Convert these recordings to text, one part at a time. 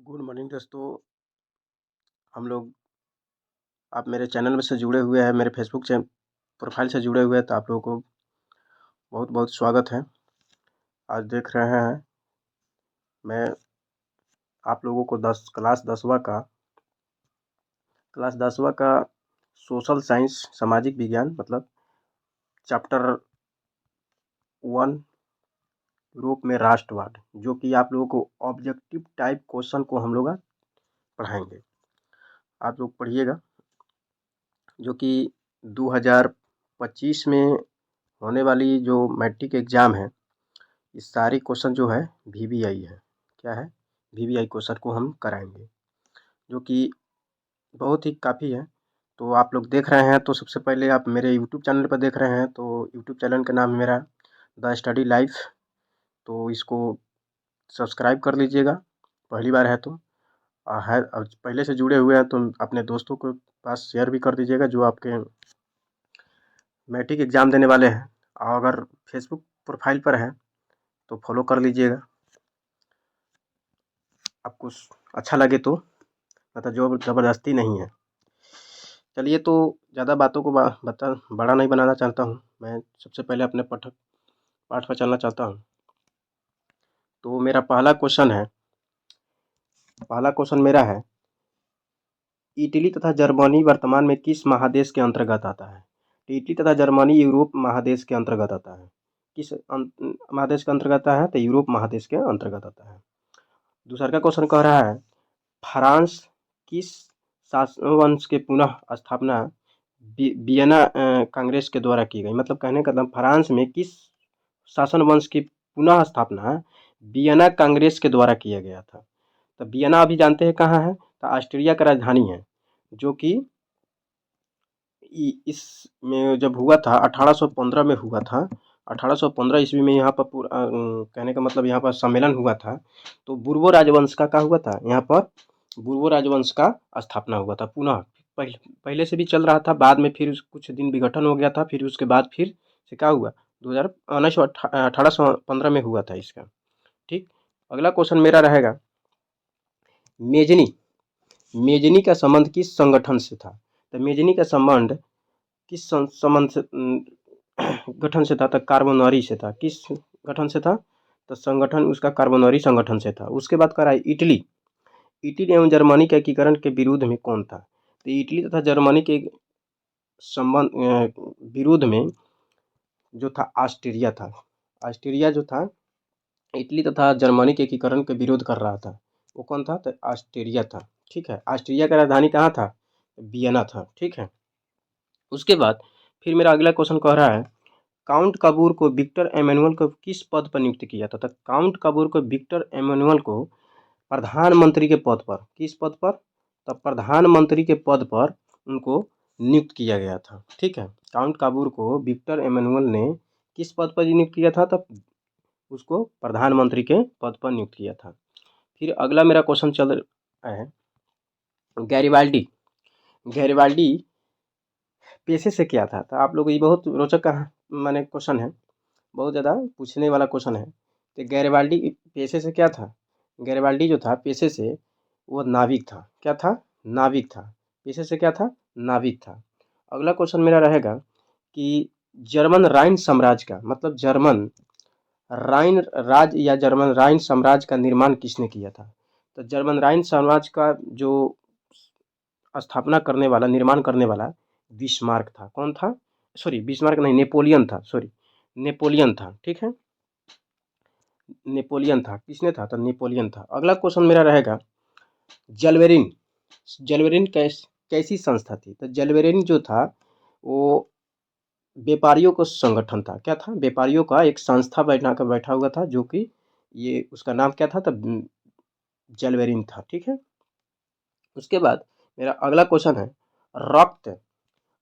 Good morning दोस्तों। हम लोग आप मेरे चैनल में से जुड़े हुए हैं, मेरे फेसबुक से प्रोफाइल से जुड़े हुए हैं, तो आप लोगों को बहुत बहुत स्वागत है। आज देख रहे हैं मैं आप लोगों को क्लास 10वां का सोशल साइंस सामाजिक विज्ञान मतलब चैप्टर 1 यूरोप में राष्ट्रवाद, जो कि आप लोगों को ऑब्जेक्टिव टाइप क्वेश्चन को हम लोग पढ़ाएंगे। आप लोग पढ़िएगा, जो कि 2025 में होने वाली जो मैट्रिक एग्ज़ाम है, ये सारी क्वेश्चन जो है वीवीआई है। क्या है? वीवीआई क्वेश्चन को हम कराएंगे, जो कि बहुत ही काफ़ी है। तो आप लोग देख रहे हैं, तो सबसे पहले आप मेरे यूट्यूब चैनल पर देख रहे हैं, तो यूट्यूब चैनल का नाम है मेरा द स्टडी लाइफ। तो इसको सब्सक्राइब कर लीजिएगा, पहली बार है तो। है पहले से जुड़े हुए हैं तो अपने दोस्तों को पास शेयर भी कर दीजिएगा, जो आपके मैट्रिक एग्ज़ाम देने वाले हैं। और अगर फेसबुक प्रोफाइल पर है तो फॉलो कर लीजिएगा, आपको अच्छा लगे तो, मतलब जो ज़बरदस्ती नहीं है। चलिए, तो ज़्यादा बातों को बड़ा नहीं बनाना चाहता हूँ। मैं सबसे पहले अपने पाठ पर चलना चाहता हूँ। तो मेरा पहला क्वेश्चन मेरा है, इटली तथा जर्मनी वर्तमान में किस महादेश के अंतर्गत आता है? इटली तथा जर्मनी यूरोप महादेश के अंतर्गत आता है। किस महादेश के अंतर्गत आता है? तो यूरोप महादेश के अंतर्गत आता है। दूसरा का क्वेश्चन कह रहा है, फ्रांस किस शासन वंश के पुनः स्थापना वियना कांग्रेस के द्वारा की गई? मतलब कहने का मतलब, फ्रांस में किस शासन वंश की पुनः स्थापना वियना कांग्रेस के द्वारा किया गया था? तो वियना अभी जानते हैं कहाँ है? तो ऑस्ट्रिया का राजधानी है, जो कि इसमें जब हुआ था 1815 में हुआ था। 1815 ईस्वी में यहाँ पर कहने का मतलब यहाँ पर सम्मेलन हुआ था। तो बुर्बो राजवंश का क्या हुआ था? यहाँ पर बुर्बो राजवंश का स्थापना हुआ था पुनः। पहले से भी चल रहा था, बाद में फिर कुछ दिन विघटन हो गया था, फिर उसके बाद फिर से क्या हुआ, 1815 में हुआ था इसका। ठीक। अगला क्वेश्चन मेरा रहेगा, मेजनी मेजनी का संबंध किस संगठन से था? तो मेजनी का संबंध किस संबंध से गठन से था? तो कार्बोनरी से था। किस गठन से था? तो संगठन उसका कार्बोनरी संगठन से था। उसके बाद कह रहा है, इटली एवं जर्मनी के एकीकरण के विरोध में कौन था? तो इटली तथा जर्मनी के संबंध विरोध में जो था ऑस्ट्रिया था। ऑस्ट्रिया जो था इटली तथा जर्मनी के एकीकरण के विरोध कर रहा था, वो कौन था? तो ऑस्ट्रिया था। ठीक है। ऑस्ट्रिया का राजधानी कहाँ था? वियना था। ठीक है। उसके बाद फिर मेरा अगला क्वेश्चन कह रहा है, काउंट काबूर को विक्टर एमेनुअल को किस पद पर नियुक्त किया था? तो काउंट काबूर को विक्टर एमेनुअल को प्रधानमंत्री के पद पर, किस पद पर? तो प्रधानमंत्री के पद पर उनको नियुक्त किया गया था। ठीक है। काउंट काबूर को विक्टर एमेनुअल ने किस पद पर नियुक्त किया था? तो उसको प्रधानमंत्री के पद पर नियुक्त किया था। फिर अगला मेरा क्वेश्चन चल रहा है, गैरिबाल्डी गैरिबाल्डी पेशे से क्या था? तो आप लोग, ये बहुत रोचक माने क्वेश्चन है, बहुत ज़्यादा पूछने वाला क्वेश्चन है। तो गैरिबाल्डी पेशे से क्या था? गैरिबाल्डी जो था पेशे से, वो नाविक था। क्या था? नाविक था। पेशे से क्या था? नाविक था। अगला क्वेश्चन मेरा रहेगा कि जर्मन राइन साम्राज्य का मतलब जर्मन राइन राज्य या जर्मन राइन साम्राज्य का निर्माण किसने किया था? तो जर्मन राइन साम्राज्य का जो निर्माण करने वाला बिस्मार्क था। कौन था? सॉरी, बिस्मार्क नहीं, नेपोलियन था। सॉरी, नेपोलियन था। ठीक है। नेपोलियन था। किसने था? तो नेपोलियन था। अगला क्वेश्चन मेरा रहेगा, जलवेरिन जलवेरिन कैसी संस्था थी? तो जलवेरिन जो था वो व्यापारियों का संगठन था। क्या था? व्यापारियों का एक संस्था बैठा हुआ था, जो कि ये उसका नाम क्या था? तो जलवेरिन था। ठीक है। उसके बाद मेरा अगला क्वेश्चन है, रक्त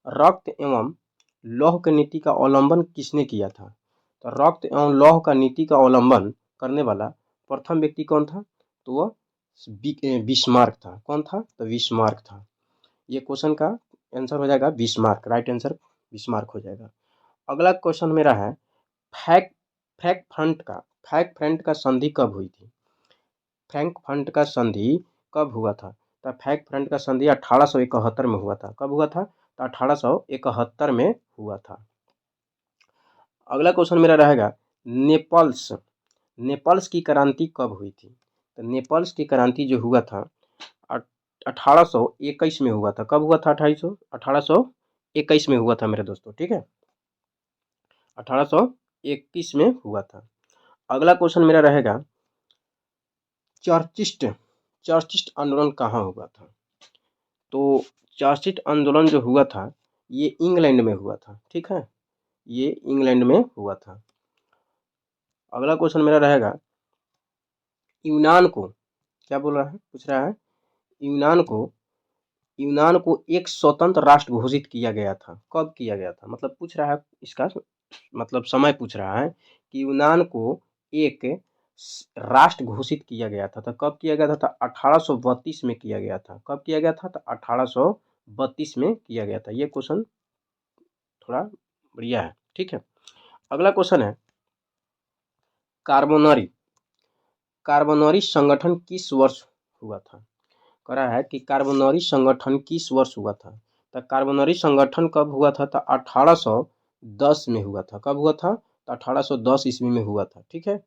रक्त एवं लौह की नीति का अवलंबन किसने किया था? तो रक्त एवं लौह का नीति का अवलंबन करने वाला प्रथम व्यक्ति कौन था? तो वह बिस्मार्क था। कौन था? तो बिस्मार्क था। ये क्वेश्चन का आंसर हो जाएगा बिस्मार्क। राइट आंसर बिस्मार्क हो जाएगा। अगला क्वेश्चन मेरा है, फैक फैक फ्रंट का संधि कब हुई थी? फ्रैंकफर्ट का संधि कब हुआ था? तो फ्रैंकफर्ट का संधि 1871 में हुआ था। कब हुआ था? तो 1871 में हुआ था। अगला क्वेश्चन मेरा रहेगा, नेपल्स नेपल्स की क्रांति कब हुई थी? तो नेपल्स की क्रांति जो हुआ था 1821 में हुआ था। कब हुआ था? 1821 में हुआ था मेरे दोस्तों, ठीक है, 1821 में हुआ था। अगला क्वेश्चन मेरा रहेगा, चर्चिस्ट चर्चिस्ट आंदोलन कहाँ हुआ था? तो चर्चिस्ट आंदोलन जो हुआ था ये इंग्लैंड में हुआ था, ठीक है, ये इंग्लैंड में हुआ था। अगला क्वेश्चन मेरा रहेगा, यूनान को क्या बोल रहा है, पूछ रहा है, यूनान को यूनान को एक स्वतंत्र राष्ट्र घोषित किया गया था। कब किया गया था? मतलब पूछ रहा है, इसका मतलब समय पूछ रहा है कि यूनान को एक राष्ट्र घोषित किया गया था। तो कब किया गया था? 1832 में किया गया था। कब किया गया था? तो 1832 में किया गया था। ये क्वेश्चन थोड़ा बढ़िया है, ठीक है। अगला क्वेश्चन है, कार्बोनरी कार्बोनरी संगठन किस वर्ष हुआ था? कह रहा है कि कार्बोनरी संगठन किस वर्ष हुआ था? तो कार्बोनरी संगठन कब हुआ था? तो 1810 में हुआ था। कब हुआ था? तो 1810 ईस्वी में हुआ था, ठीक है।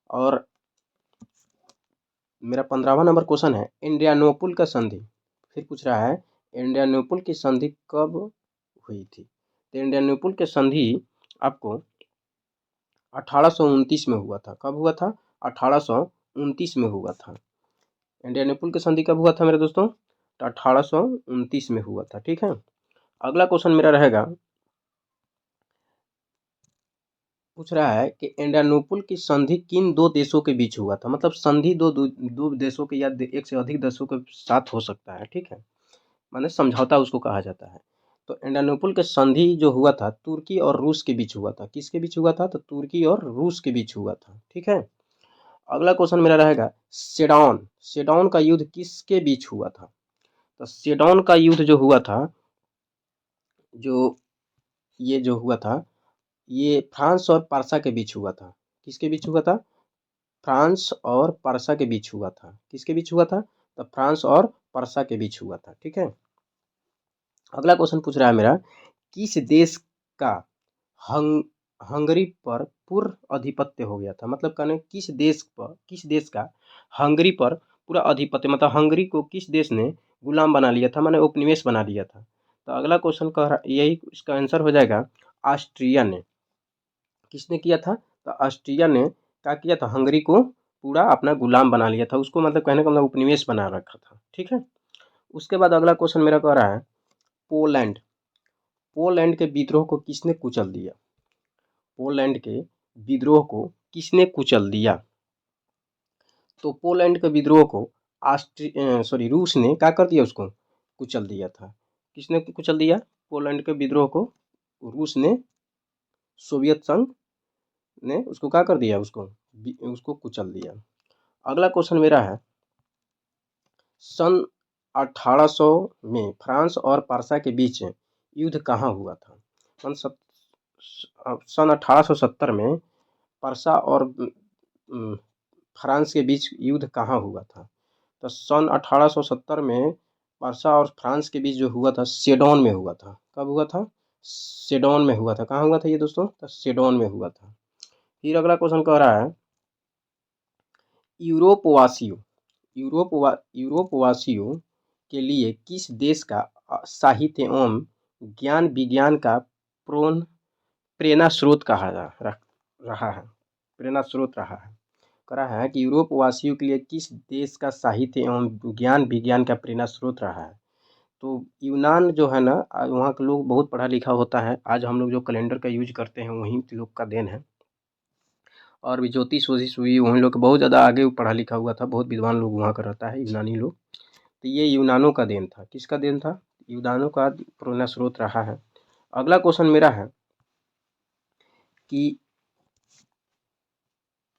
और मेरा 15वां नंबर क्वेश्चन है, इंडियानोपुल का संधि, फिर पूछ रहा है इंडियानोपुल की संधि कब हुई थी? तो इंडियानोपुल की संधि आपको 1829 में हुआ था। कब हुआ था? 1829 में हुआ था। इंडियानोपुल की संधि कब हुआ था मेरे दोस्तों? तो 1829 में हुआ था, ठीक है। अगला क्वेश्चन मेरा रहेगा, पूछ रहा है कि इंडियानोपुल की संधि किन दो देशों के बीच हुआ था? मतलब संधि दो देशों के या एक से अधिक देशों के साथ हो सकता है, ठीक है, माने समझौता उसको कहा जाता है। तो इंडियानोपुल के संधि जो हुआ था तुर्की और रूस के बीच हुआ था। किसके बीच हुआ था? तो तुर्की और रूस के बीच हुआ था, ठीक है। अगला क्वेश्चन मेरा रहेगा, सेडौन सेडौन का युद्ध किसके बीच हुआ था? तो सेडौन का युद्ध जो हुआ था, जो ये जो हुआ था, ये फ्रांस और पर्सा के बीच हुआ था। किसके बीच हुआ था? फ्रांस और पर्सा के बीच हुआ था। किसके बीच हुआ था? तो फ्रांस और पर्सा के बीच हुआ था, ठीक है। अगला क्वेश्चन पूछ रहा है मेरा, किस देश का हंग हंगरी पर पूर्ण अधिपत्य हो गया था? मतलब कहने किस देश का हंगरी पर पूरा अधिपत्य, मतलब हंगरी को किस देश ने गुलाम बना लिया था, माने उपनिवेश बना लिया था? तो अगला क्वेश्चन कह रहा, यही इसका आंसर हो जाएगा, ऑस्ट्रिया ने। किसने किया था? तो ऑस्ट्रिया ने क्या किया था? हंगरी को पूरा अपना गुलाम बना लिया था, उसको मतलब कहने का मतलब उपनिवेश बना रखा था, ठीक है। उसके बाद अगला क्वेश्चन मेरा कह रहा है, पोलैंड पोलैंड के विद्रोह को किसने कुचल दिया? पोलैंड के विद्रोह को किसने कुचल दिया? तो पोलैंड के विद्रोह को रूस ने क्या कर दिया? उसको कुचल दिया था। किसने कुचल दिया पोलैंड के विद्रोह को? रूस ने, सोवियत संघ ने उसको क्या कर दिया? उसको कुचल दिया। अगला क्वेश्चन मेरा है, सन 1800 में फ्रांस और पर्सा के बीच युद्ध कहाँ हुआ था? सन 1870 में पर्सा और फ्रांस के बीच युद्ध कहाँ हुआ था? तो सन 1870 में पर्सा और फ्रांस के बीच जो हुआ था सेडोन में हुआ था। कब हुआ था? सेडोन में हुआ था। कहाँ हुआ था ये दोस्तों? तो सेडोन में हुआ था। फिर अगला क्वेश्चन कह रहा है, यूरोपवासियों यूरोपवासियों के लिए किस देश का साहित्य एवं ज्ञान विज्ञान का प्रोन प्रेरणा स्रोत रहा है प्रेरणा स्रोत रहा है? कह रहा है कि यूरोपवासियों के लिए किस देश का साहित्य एवं ज्ञान विज्ञान का प्रेरणा स्रोत रहा है? तो यूनान जो है ना, वहाँ के लोग बहुत पढ़ा लिखा होता है। आज हम लोग जो कैलेंडर का यूज करते हैं वहीं के लोग का देन है। और भी ज्योतिष वोतिष हुई, वहीं लोग बहुत ज़्यादा आगे पढ़ा लिखा हुआ था, बहुत विद्वान लोग वहाँ का रहता है, यूनानी लोग। तो ये यूनानों का देन था। किसका देन था? यूनानों का प्रेरणा स्रोत रहा है। अगला क्वेश्चन मेरा है कि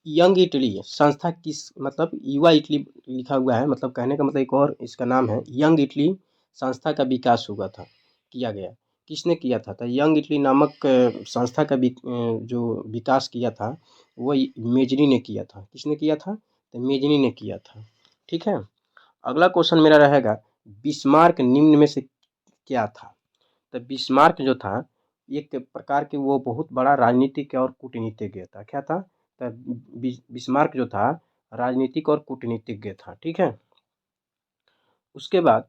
यंग इटली संस्था किस, मतलब युवा इटली लिखा हुआ है, मतलब कहने का मतलब एक और इसका नाम है, यंग इटली संस्था का विकास हुआ था, किया गया। किसने किया था? तो यंग इटली नामक संस्था का जो विकास किया था वो मेजनी ने किया था। किसने किया था? तो मेजनी ने किया था। ठीक है, अगला क्वेश्चन मेरा रहेगा बिस्मार्क निम्न में से क्या था। तो बिस्मार्क जो था एक प्रकार के वो बहुत बड़ा राजनीतिक और कूटनीतिज्ञ था। क्या था? तो बिस्मार्क जो था राजनीतिक और कूटनीतिज्ञ था। ठीक है, उसके बाद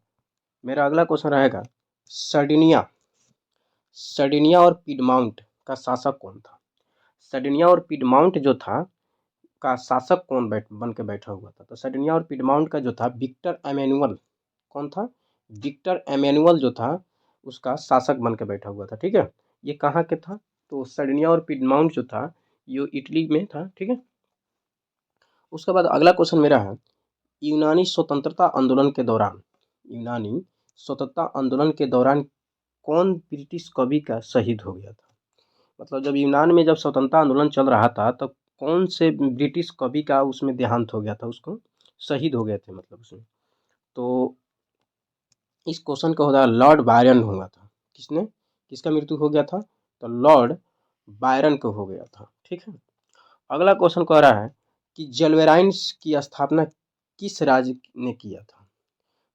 मेरा अगला क्वेश्चन रहेगा सर्डिनिया सर्डिनिया और पिडमाउंट का शासक कौन था। सर्डिनिया और पिडमाउंट जो था का शासक कौन बन के बैठा हुआ था। तो सर्डिनिया और पिडमाउंट का जो था विक्टर एमेनुअल कौन था, विक्टर एमेनुअल जो था उसका शासक बन के बैठा हुआ था। ठीक है, ये कहाँ के था, तो सर्डिनिया और पिडमाउंट जो था ये इटली में था। ठीक है, उसके बाद अगला क्वेश्चन मेरा है यूनानी स्वतंत्रता आंदोलन के दौरान यूनानी स्वतंत्रता आंदोलन के दौरान कौन ब्रिटिश कवि का शहीद हो गया था। मतलब जब यूनान में जब स्वतंत्रता आंदोलन चल रहा था तो कौन से ब्रिटिश कवि का उसमें देहांत हो गया था, उसको शहीद हो गए थे मतलब उसमें। तो इस क्वेश्चन का होता है लॉर्ड बायरन हुआ था। किसने, किसका मृत्यु हो गया था, तो लॉर्ड बायरन को हो गया था। ठीक है, अगला क्वेश्चन कह रहा है कि जलवेराइन्स की स्थापना किस राज्य ने किया था।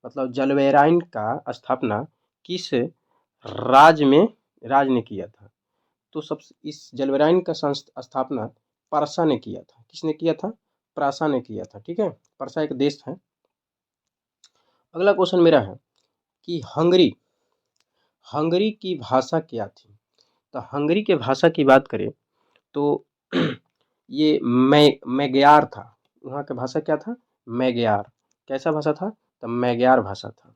मतलब जलवेराइन का स्थापना किस राज्य में राज ने किया था। तो सब इस जलवेराइन का स्थापना परसा ने किया था। किसने किया था, प्रासा ने किया था। ठीक है, परसा एक देश है। अगला क्वेश्चन मेरा है कि हंगरी हंगरी की भाषा क्या थी। तो हंगरी के भाषा की बात करें तो ये मैग्यार था। वहाँ की भाषा क्या था, मैग्यार। कैसा भाषा था, तो मैग्यार भाषा था।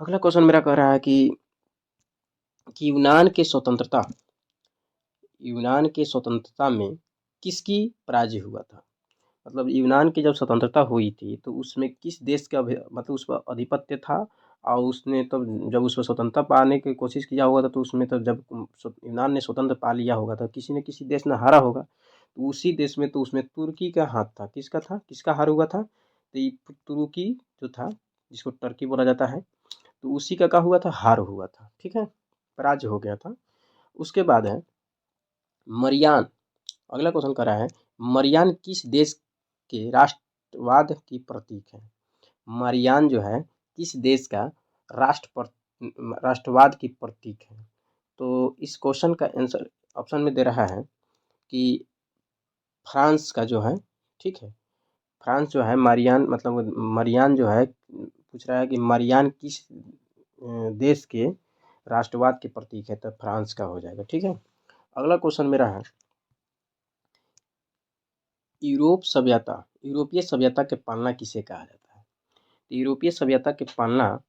अगला क्वेश्चन मेरा कह रहा है कि यूनान के स्वतंत्रता में किसकी पराजय हुआ था। मतलब यूनान की जब स्वतंत्रता हुई थी तो उसमें किस देश का मतलब उस पर आधिपत्य था, और उसने तो जब उस पर स्वतंत्रता पाने की कोशिश किया होगा तो उसमें तो जब यूनान ने स्वतंत्र पा लिया होगा तो किसी न किसी देश ने हारा होगा। तो उसी देश में तो उसमें तुर्की का हाथ था। किसका था, किसका हार हुआ था, तो ये तुर्की जो था जिसको टर्की बोला जाता है, तो उसी का क्या हुआ था, हार हुआ था। ठीक है, पराजय हो गया था। उसके बाद है मरियान। अगला क्वेश्चन कर रहा है मरियान किस देश के राष्ट्रवाद की प्रतीक है। मरियान जो है किस देश का राष्ट्रवाद की प्रतीक है। तो इस क्वेश्चन का आंसर ऑप्शन में दे रहा है कि फ्रांस का जो है। ठीक है, फ्रांस जो है मरियान मतलब मरियान जो है पूछ रहा है कि मरियान किस देश के राष्ट्रवाद के प्रतीक है, तो फ्रांस का हो जाएगा। ठीक है, अगला क्वेश्चन मेरा है यूरोपीय सभ्यता के पालना किसे कहा जाता है। तो यूरोपीय सभ्यता के पालना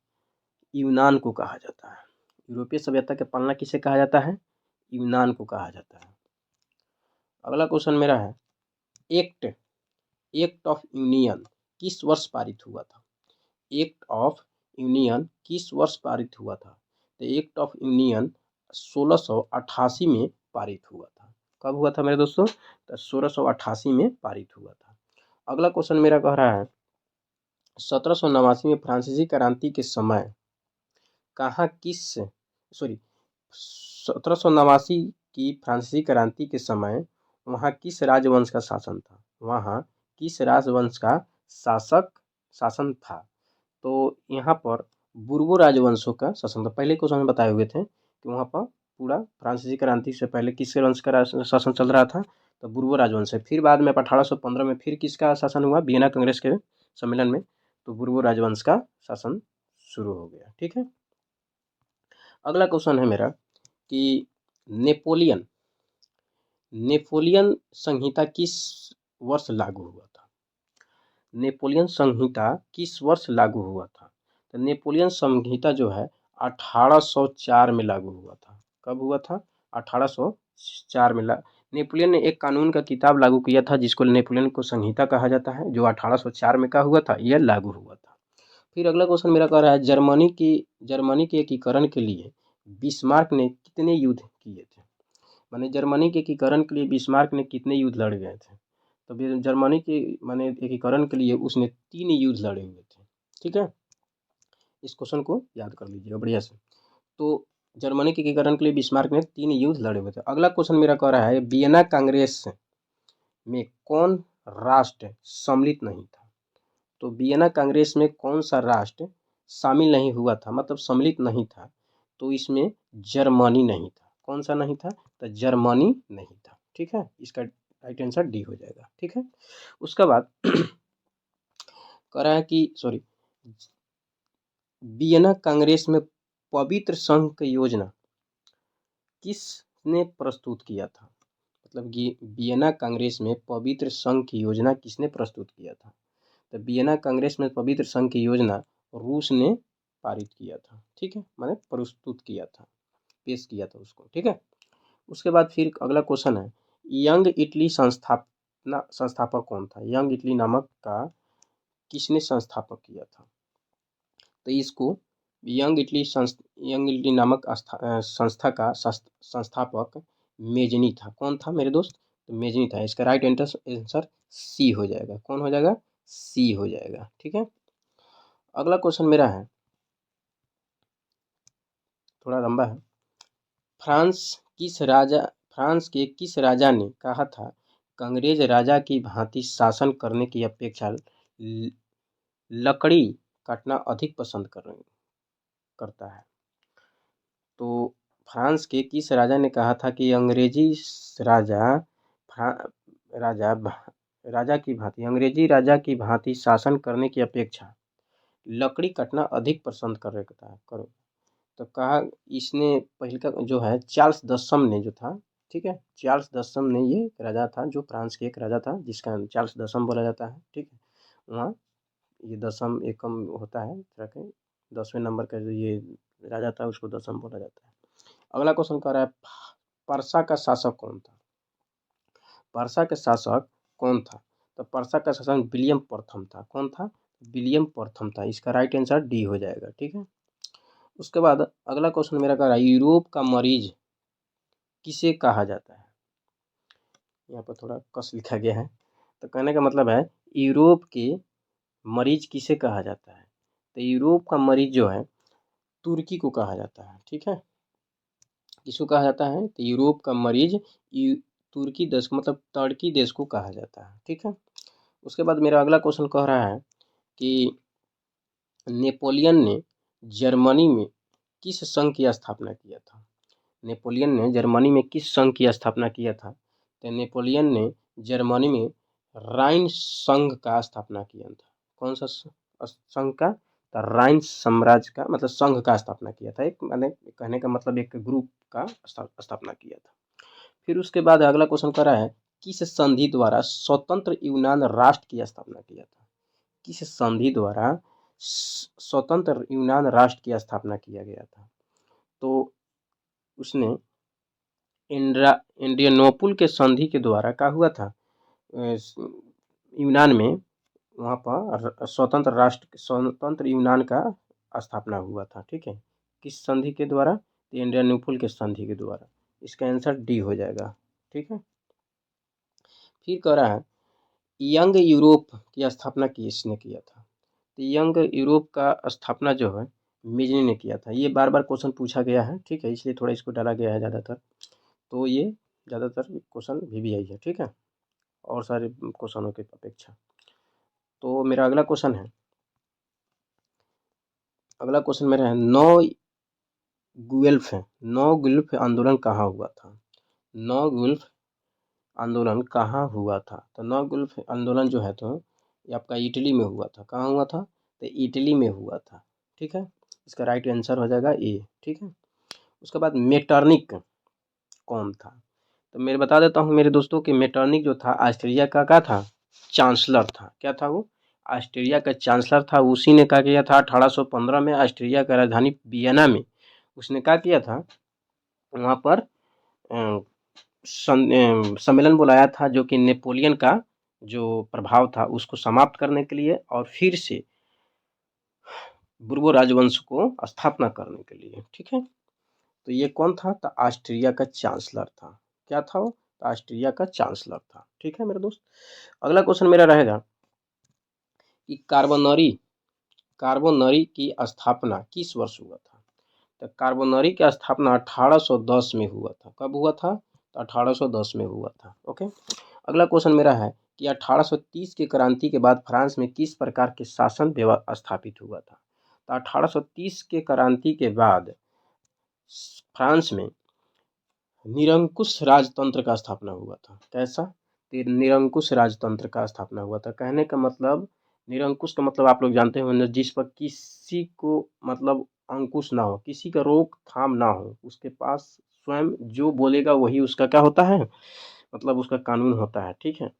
यूनान को कहा जाता है। यूरोपीय सभ्यता के पालना किसे कहा जाता है, यूनान को कहा जाता है। अगला क्वेश्चन मेरा है एक्ट एक्ट ऑफ यूनियन किस वर्ष पारित हुआ था। एक्ट ऑफ यूनियन किस वर्ष पारित हुआ था। तो एक्ट ऑफ यूनियन 1688 में पारित हुआ था। कब हुआ था मेरे दोस्तों, तो 1688 में पारित हुआ था। अगला क्वेश्चन मेरा कह रहा है 1789 में फ्रांसीसी क्रांति के समय कहाँ किस सॉरी 1789 की फ्रांसीसी क्रांति के समय वहाँ किस राजवंश का शासन था, वहाँ किस राजवंश का शासन था। तो यहाँ पर बुर्बो राजवंशों का शासन था। पहले क्वेश्चन में बताए हुए थे कि वहाँ पर पूरा फ्रांसीसी क्रांति से पहले किस वंश का शासन चल रहा था, तो बुर्बो राजवंश है। फिर बाद में 1815 में फिर किसका शासन हुआ, वियना कांग्रेस के सम्मेलन में, तो बुर्बो राजवंश का शासन शुरू हो गया। ठीक है, अगला क्वेश्चन है मेरा कि नेपोलियन नेपोलियन संहिता किस वर्ष लागू हुआ था। नेपोलियन संहिता किस वर्ष लागू हुआ था। तो नेपोलियन संहिता जो है 1804 में लागू हुआ था। कब हुआ था, 1804 में नेपोलियन ने एक कानून का किताब लागू किया था जिसको नेपोलियन को संहिता कहा जाता है, जो 1804 में का हुआ था, यह लागू हुआ था। फिर अगला क्वेश्चन मेरा कह रहा है जर्मनी के एकीकरण के लिए बिस्मार्क ने कितने युद्ध किए थे। माने जर्मनी के एकीकरण के लिए बिस्मार्क ने कितने युद्ध लड़ गए थे। तो जर्मनी के माने एकीकरण के लिए उसने 3 युद्ध लड़े हुए थे। ठीक है, इस क्वेश्चन को याद कर लीजिएगा बढ़िया से। तो जर्मनी के एकीकरण के लिए बिस्मार्क ने 3 युद्ध लड़े हुए थे। अगला क्वेश्चन मेरा कह रहा है वियना कांग्रेस में कौन राष्ट्र सम्मिलित नहीं था। तो वियना कांग्रेस में कौन सा राष्ट्र शामिल नहीं हुआ था, मतलब सम्मिलित नहीं था? तो इसमें जर्मनी नहीं था। कौन सा नहीं था? तो जर्मनी नहीं था। ठीक है, इसका राइट आंसर डी हो जाएगा। ठीक है, उसके बाद कह रहा है कि सॉरी, वियना कांग्रेस में पवित्र संघ की योजना किसने प्रस्तुत किया था? मतलब कि वियना कांग्रेस में पवित्र संघ की योजना किसने प्रस्तुत किया था? तो वियना कांग्रेस में पवित्र संघ की योजना रूस ने पारित किया था। ठीक है, माने प्रस्तुत किया था, पेश किया था उसको। ठीक है, उसके बाद फिर अगला क्वेश्चन है, यंग इटली संस्थापक कौन था? यंग इटली नामक का किसने संस्थापक किया था? तो इसको यंग इटली नामक संस्था का संस्थापक मेजनी था। कौन था मेरे दोस्त? तो मेजनी था। इसका राइट आंसर सी हो जाएगा। कौन हो जाएगा? सी हो जाएगा। ठीक है, अगला क्वेश्चन मेरा है, थोड़ा लंबा है। फ्रांस के किस राजा ने कहा था कि अंग्रेज राजा की भांति शासन करने की अपेक्षा लकड़ी काटना अधिक पसंद करता है? तो फ्रांस के किस राजा ने कहा था कि राजा फ्रा- राजा अंग्रेजी राजा की भांति शासन करने की अपेक्षा लकड़ी काटना अधिक पसंद करो? तो कहा, इसने पहले का जो है चार्ल्स दसम ने जो था, ठीक है, चार्ल्स दसम ने, ये राजा था जो फ्रांस के एक राजा था जिसका चार्ल्स दसम बोला जाता है। ठीक है, वहाँ ये दसम एकम होता है तरह के, 10वें नंबर का जो ये राजा था उसको दसम बोला जाता है। अगला क्वेश्चन कह रहा है, परसा का शासक कौन था? परसा का शासक कौन था? तो परसा का शासक विलियम प्रथम था। कौन था? विलियम प्रथम था। इसका राइट आंसर डी हो जाएगा। ठीक है, उसके बाद अगला क्वेश्चन मेरा कह रहा है, यूरोप का मरीज किसे कहा जाता है? यहाँ पर थोड़ा कस लिखा गया है, तो कहने का मतलब है यूरोप के मरीज किसे कहा जाता है? तो यूरोप का मरीज जो है तुर्की को कहा जाता है। ठीक है, किसको कहा जाता है? तो यूरोप का मरीज तुर्की देश मतलब टर्की देश को कहा जाता है। ठीक है, उसके बाद मेरा अगला क्वेश्चन कह रहा है कि नेपोलियन ने जर्मनी में किस संघ की स्थापना किया था? नेपोलियन ने जर्मनी में किस संघ की स्थापना किया था? तो नेपोलियन ने जर्मनी में राइन संघ का स्थापना किया था। कौन सा संघ का? तो राइन साम्राज्य का मतलब संघ का स्थापना किया था। एक मैंने कहने का मतलब एक ग्रुप का स्थापना किया था। फिर उसके बाद अगला क्वेश्चन कर रहा है, किस संधि द्वारा स्वतंत्र यूनान राष्ट्र की स्थापना किया था? किस संधि द्वारा स्वतंत्र यूनान राष्ट्र की स्थापना किया गया था? तो उसने एड्रियानोपुल के संधि के द्वारा क्या हुआ था? यूनान में वहाँ पर स्वतंत्र यूनान का स्थापना हुआ था। ठीक है, किस संधि के द्वारा? एड्रियानोपुल के संधि के द्वारा। इसका आंसर डी हो जाएगा। ठीक है, फिर कह रहा है, यंग यूरोप की स्थापना किसने किया था? तो यंग यूरोप का स्थापना जो है मेजनी ने किया था। ये बार बार क्वेश्चन पूछा गया है। ठीक है, इसलिए थोड़ा इसको डाला गया है ज़्यादातर, तो ये ज़्यादातर क्वेश्चन भी आई है। ठीक है, और सारे क्वेश्चनों की अपेक्षा। तो मेरा अगला क्वेश्चन मेरा है, नौ गुल्फ आंदोलन कहाँ हुआ था? नौ गुल्फ आंदोलन कहाँ हुआ था? तो नौ गुल्फ आंदोलन जो है तो ये आपका इटली में हुआ था। कहाँ हुआ था? तो इटली में हुआ था। ठीक है, इसका राइट आंसर हो जाएगा ए। ठीक है, उसके बाद मेटरनिक कौन था? तो मैं बता देता हूँ मेरे दोस्तों कि मेटरनिक जो था ऑस्ट्रिया का क्या था? चांसलर था। क्या था वो? ऑस्ट्रिया का चांसलर था। उसी ने क्या किया था 1815 में ऑस्ट्रिया का राजधानी वियना में उसने क्या किया था, वहाँ पर सम्मेलन बुलाया था जो कि नेपोलियन का जो प्रभाव था उसको समाप्त करने के लिए और फिर से बुर्बो राजवंश को स्थापना करने के लिए। ठीक है, तो ये कौन था? तो ऑस्ट्रिया का चांसलर था। क्या था वो? तो ऑस्ट्रिया का चांसलर था। ठीक है मेरे दोस्त, अगला क्वेश्चन मेरा रहेगा कि कार्बोनरी की स्थापना किस वर्ष हुआ था? तो कार्बोनरी की स्थापना 1810 में हुआ था। कब हुआ था? तो 1810 में हुआ था। ओके, अगला क्वेश्चन मेरा है, कि 1830 की क्रांति के बाद फ्रांस में किस प्रकार के शासन व्यवस्था स्थापित हुआ था। तो 1830 के क्रांति के बाद फ्रांस में निरंकुश राजतंत्र का स्थापना हुआ था। कैसा? निरंकुश राजतंत्र का स्थापना हुआ था। कहने का मतलब, निरंकुश का मतलब आप लोग जानते होंगे, जिस पर किसी को मतलब अंकुश ना हो, किसी का रोकथाम ना हो, उसके पास स्वयं जो बोलेगा वही उसका क्या होता है, मतलब उसका कानून होता है। ठीक है,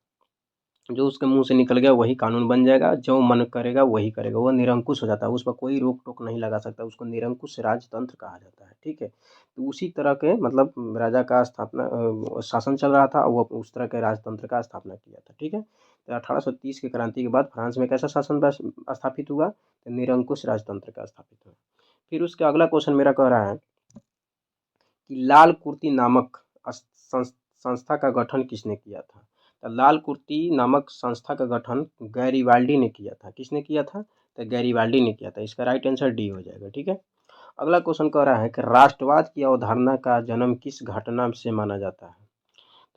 जो उसके मुंह से निकल गया वही कानून बन जाएगा, जो मन करेगा वही करेगा, वो निरंकुश हो जाता है, उस पर कोई रोक टोक नहीं लगा सकता, उसको निरंकुश राजतंत्र कहा जाता है। ठीक है, तो उसी तरह के मतलब राजा का स्थापना शासन चल रहा था, वो उस तरह के राजतंत्र का स्थापना किया था। ठीक है, तो 1830 की क्रांति के बाद फ्रांस में कैसा शासन स्थापित हुआ, तो निरंकुश राजतंत्र का स्थापित हुआ। फिर उसके अगला क्वेश्चन मेरा कह रहा है कि लाल कुर्ती नामक संस्था का गठन किसने किया था। तो लाल कुर्ती नामक संस्था का गठन गैरिबाल्डी ने किया था। किसने किया था? तो गैरिबाल्डी ने किया था। इसका राइट आंसर डी हो जाएगा। ठीक है, अगला क्वेश्चन कह रहा है कि राष्ट्रवाद की अवधारणा का जन्म किस घटना से माना जाता है।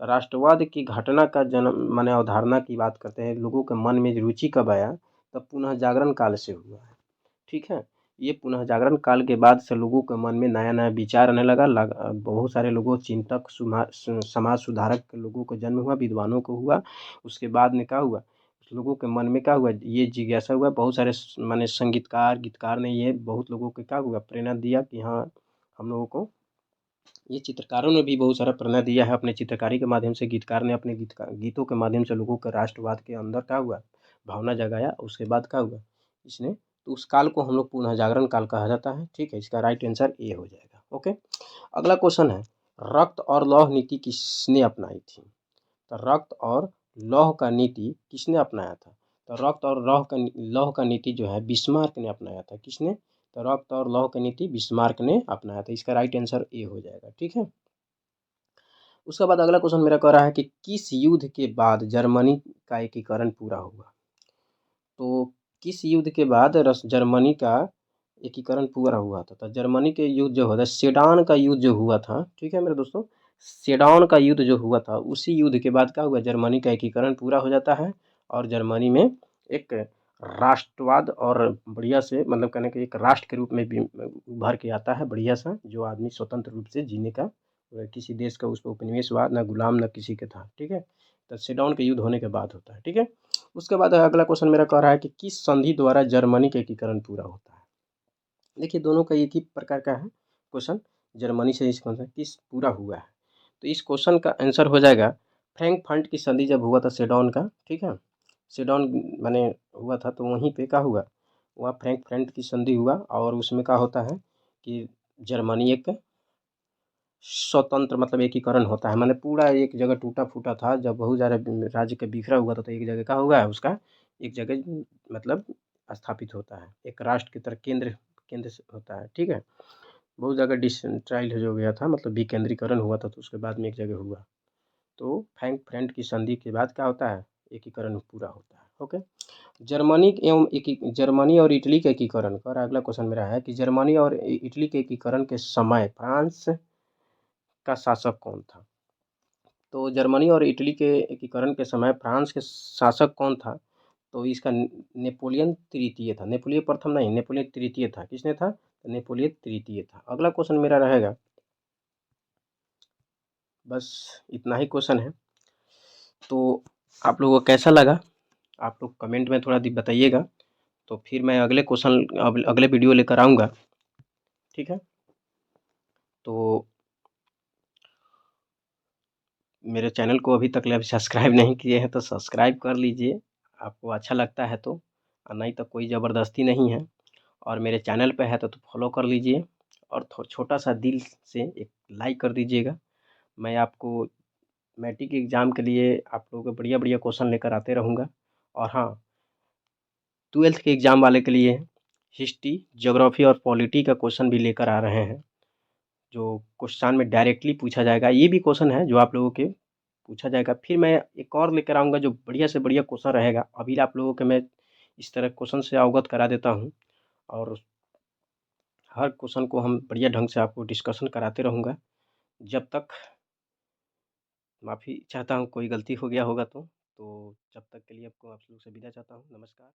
तो राष्ट्रवाद की घटना का जन्म माने अवधारणा की बात करते हैं, लोगों के मन में रुचि कब आया, तब पुनः जागरण काल से हुआ है। ठीक है, ये पुनः जागरण काल के बाद से लोगों के मन में नया नया विचार आने लगा, बहुत सारे लोगों, चिंतक, समाज सुधारक के लोगों का जन्म हुआ, विद्वानों को हुआ। उसके बाद में क्या हुआ, लोगों के मन में क्या हुआ, ये जिज्ञासा हुआ, बहुत सारे माने संगीतकार गीतकार ने ये बहुत लोगों को क्या हुआ, प्रेरणा दिया कि हाँ हम लोगों को, ये चित्रकारों ने भी बहुत सारा प्रेरणा दिया है अपने चित्रकारी के माध्यम से। गीतकार ने अपने गीतों के माध्यम से लोगों के राष्ट्रवाद के अंदर क्या हुआ, भावना जगाया। उसके बाद क्या हुआ इसने, तो उस काल को हम लोग पुनः जागरण काल कहा जाता है। ठीक है, इसका राइट आंसर ए हो जाएगा। ओके, अगला क्वेश्चन है, रक्त और लौह नीति किसने अपनाई थी। तो रक्त और लौह का नीति किसने अपनाया था। तो रक्त और लौह का नीति जो है बिस्मार्क ने अपनाया था। किसने? तो रक्त और लौह का नीति बिस्मार्क ने अपनाया था। इसका राइट आंसर ए हो जाएगा। ठीक है, उसके बाद अगला क्वेश्चन मेरा कह रहा है कि किस युद्ध के बाद जर्मनी का एकीकरण पूरा हुआ। तो किस युद्ध के बाद जर्मनी का एकीकरण पूरा हुआ था। तो जर्मनी के युद्ध जो होता है, सेडान का युद्ध जो हुआ था, ठीक है मेरे दोस्तों, सेडान का युद्ध जो हुआ था, उसी युद्ध के बाद क्या हुआ, जर्मनी का एकीकरण पूरा हो जाता है और जर्मनी में एक राष्ट्रवाद और बढ़िया से मतलब कहने के एक राष्ट्र के रूप में भी उभर के आता है, बढ़िया सा, जो आदमी स्वतंत्र रूप से जीने का, किसी देश का उस पर उपनिवेशवाद, ना गुलाम ना किसी के था। ठीक है, तो सेडान के युद्ध होने के बाद होता है। ठीक है, उसके बाद अगला क्वेश्चन मेरा कह रहा है कि किस संधि द्वारा जर्मनी का एकीकरण पूरा होता है। देखिए दोनों का एक ही प्रकार का है क्वेश्चन, जर्मनी से इस कौन सा किस पूरा हुआ है। तो इस क्वेश्चन का आंसर हो जाएगा फ्रैंकफर्ट की संधि जब हुआ था सेडॉन का। ठीक है, सेडॉन मैंने हुआ था, तो वहीं पे क्या हुआ, वहाँ फ्रैंकफर्ट की संधि हुआ और उसमें क्या होता है कि जर्मनी एक स्वतंत्र मतलब एकीकरण होता है, मैंने पूरा एक जगह टूटा फूटा था, जब बहुत सारे राज्य का बिखरा हुआ था, तो एक जगह का हुआ है उसका एक जगह मतलब स्थापित होता है, एक राष्ट्र की तरह केंद्र केंद्र से होता है। ठीक है, बहुत जगह डिसेंट्रलाइज हो गया था, मतलब विकेंद्रीकरण हुआ था, तो उसके बाद में एक जगह हुआ। तो फ्रैंकफर्ट की संधि के बाद क्या होता है, एकीकरण पूरा होता है। ओके, जर्मनी और इटली के एकीकरण का अगला क्वेश्चन मेरा है कि जर्मनी और इटली के एकीकरण के समय फ्रांस का शासक कौन था। तो जर्मनी और इटली के एकीकरण के समय फ्रांस के शासक कौन था। तो इसका नेपोलियन तृतीय था, नेपोलियन प्रथम नहीं, नेपोलियन तृतीय था। किसने था? तो नेपोलियन तृतीय था। अगला क्वेश्चन मेरा रहेगा, बस इतना ही क्वेश्चन है। तो आप लोगों को कैसा लगा, आप लोग कमेंट में थोड़ा बताइएगा, तो फिर मैं अगले क्वेश्चन अगले वीडियो लेकर आऊँगा। ठीक है, तो मेरे चैनल को अभी तक अभी सब्सक्राइब नहीं किए हैं तो सब्सक्राइब कर लीजिए, आपको अच्छा लगता है तो, और नहीं तो कोई ज़बरदस्ती नहीं है। और मेरे चैनल पे है तो फॉलो कर लीजिए, और छोटा सा दिल से एक लाइक कर दीजिएगा। मैं आपको मैट्रिक एग्ज़ाम के लिए आप लोगों को बढ़िया बढ़िया क्वेश्चन लेकर आते रहूँगा। और हाँ, 12th के एग्ज़ाम वाले के लिए हिस्ट्री, ज्योग्राफी और पॉलिटी का क्वेश्चन भी लेकर आ रहे हैं, जो क्वेश्चन में डायरेक्टली पूछा जाएगा। ये भी क्वेश्चन है जो आप लोगों के पूछा जाएगा। फिर मैं एक और लेकर आऊँगा जो बढ़िया से बढ़िया क्वेश्चन रहेगा। अभी आप लोगों को मैं इस तरह क्वेश्चन से अवगत करा देता हूँ, और हर क्वेश्चन को हम बढ़िया ढंग से आपको डिस्कशन कराते रहूँगा। जब तक, माफ़ी चाहता हूँ कोई गलती हो गया होगा तो। तो जब तक के लिए आपको आप लोग से विदा चाहता हूँ। नमस्कार।